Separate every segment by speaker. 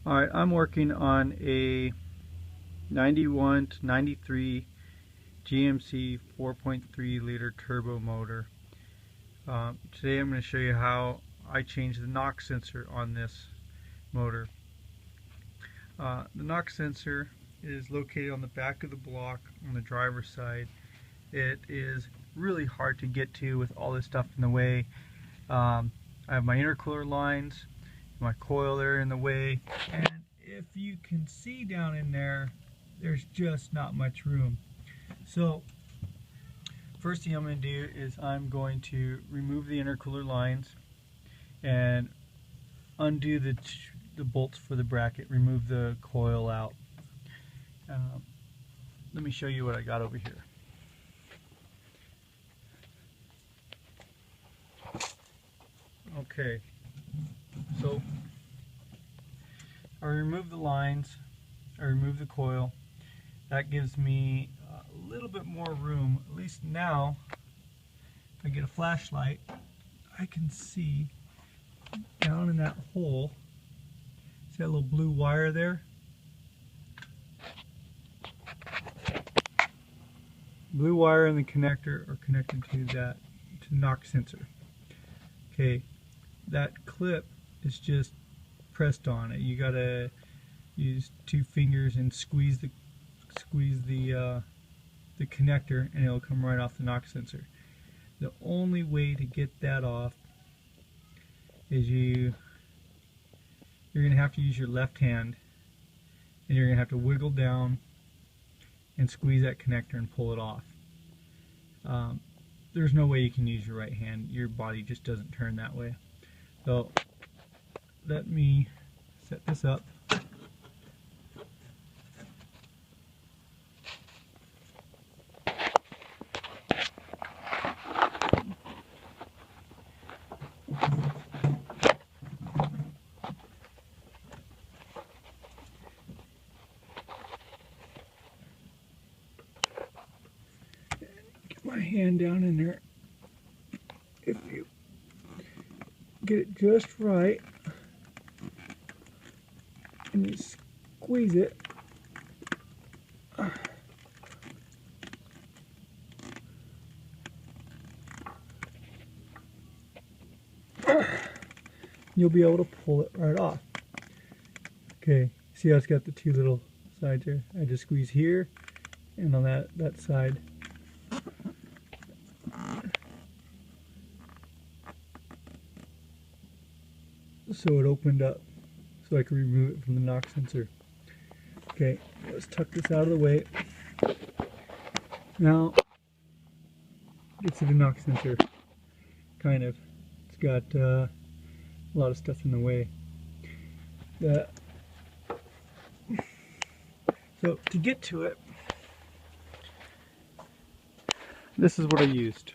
Speaker 1: Alright, I'm working on a 91 to 93 GMC 4.3 liter turbo motor. Today I'm going to show you how I change the knock sensor on this motor. The knock sensor is located on the back of the block on the driver's side. It is really hard to get to with all this stuff in the way. I have my intercooler lines, my coil there in the way, and if you can see down in there, there's just not much room. So first thing I'm going to do is I'm going to remove the intercooler lines and undo the bolts for the bracket, remove the coil out. Let me show you what I got over here. Okay, so I remove the lines, I remove the coil. That gives me a little bit more room. At least now, if I get a flashlight, I can see down in that hole. See that little blue wire there? Blue wire and the connector are connected to the knock sensor. Okay, that clip is just pressed on it. You gotta use two fingers and squeeze the connector, and it'll come right off the knock sensor. The only way to get that off is you're gonna have to use your left hand, and you're gonna have to wiggle down and squeeze that connector and pull it off. There's no way you can use your right hand. Your body just doesn't turn that way. So let me set this up. Get my hand down in there. If you get it just right and you squeeze it, you'll be able to pull it right off. Okay, see how it's got the two little sides here? I just squeeze here and on that side. So it opened up so I can remove it from the knock sensor. Okay, let's tuck this out of the way. Now, get to the knock sensor. Kind of. It's got a lot of stuff in the way. So to get to it, this is what I used.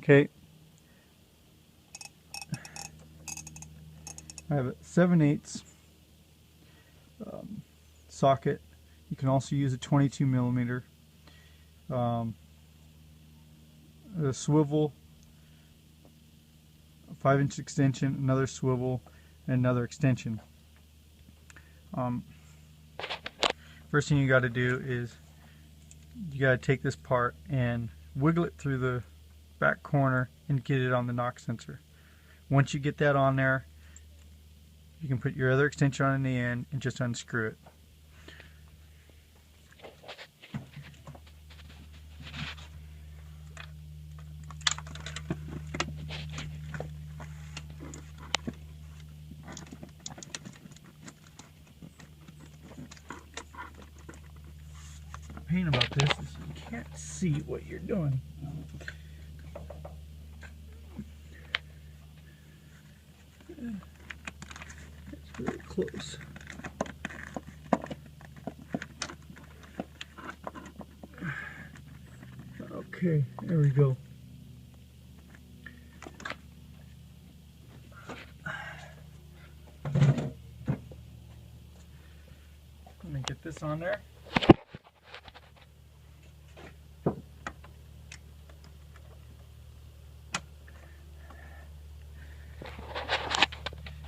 Speaker 1: Okay. I have a 7/8 socket. You can also use a 22 millimeter. A swivel, a 5-inch extension, another swivel, and another extension. First thing you got to do is you got to take this part and wiggle it through the back corner and get it on the knock sensor. Once you get that on there, you can put your other extension on the end and just unscrew it. The pain about this is you can't see what you're doing. Very close. Okay, there we go. Let me get this on there.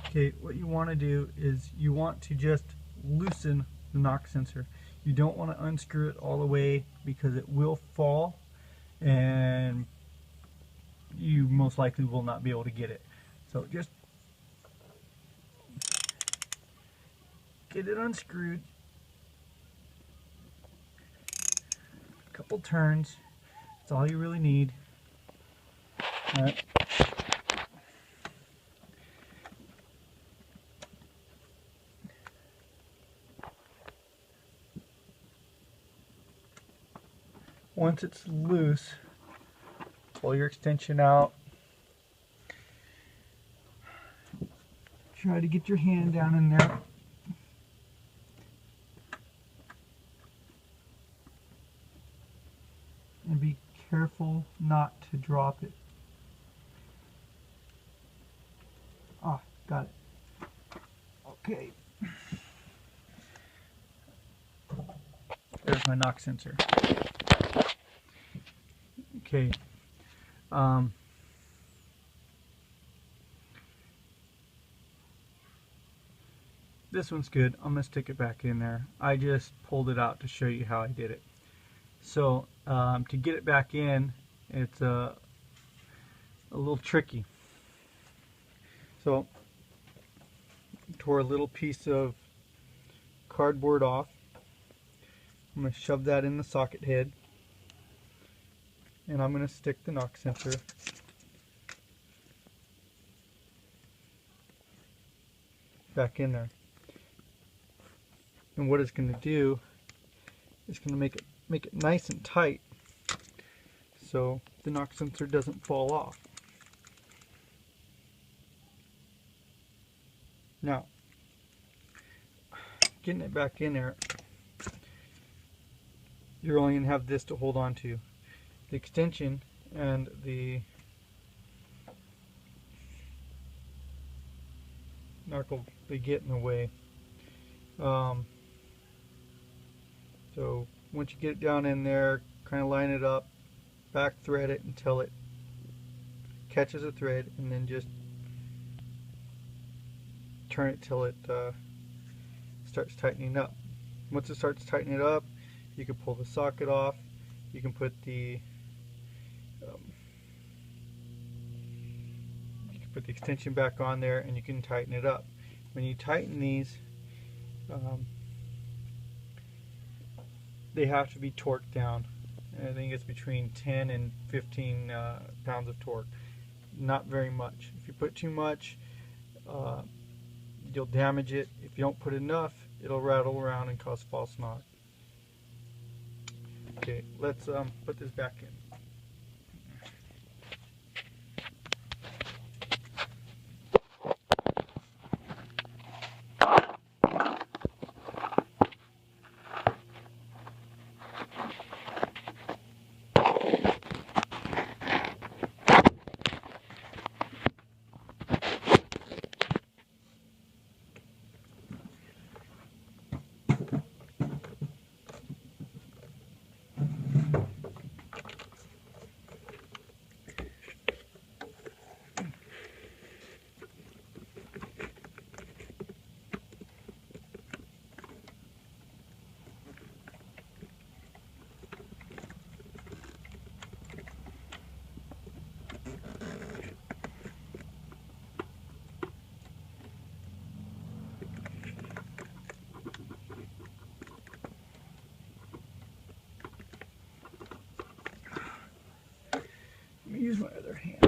Speaker 1: Okay, what you want to do is you want to just loosen the knock sensor. You don't want to unscrew it all the way because it will fall and you most likely will not be able to get it. So just get it unscrewed, a couple turns, that's all you really need. All right. Once it's loose, pull your extension out. Try to get your hand down in there. And be careful not to drop it. Ah, got it. Okay. There's my knock sensor. Okay. This one's good. I'm going to stick it back in there. I just pulled it out to show you how I did it. So to get it back in, it's a little tricky. So tore a little piece of cardboard off. I'm going to shove that in the socket head, and I'm going to stick the knock sensor back in there. And what it's going to do is going to make it nice and tight so the knock sensor doesn't fall off. Now, getting it back in there, you're only going to have this to hold on to. The extension and the knuckle, they get in the way. So once you get it down in there, kind of line it up, back thread it until it catches a thread, and then just turn it till it starts tightening up. Once it starts tightening up, you can pull the socket off. You can put the extension back on there, and you can tighten it up. When you tighten these, they have to be torqued down. I think it's between 10 and 15 pounds of torque. Not very much. If you put too much, you'll damage it. If you don't put enough, it'll rattle around and cause false knock. Okay, let's put this back in. Use my other hand.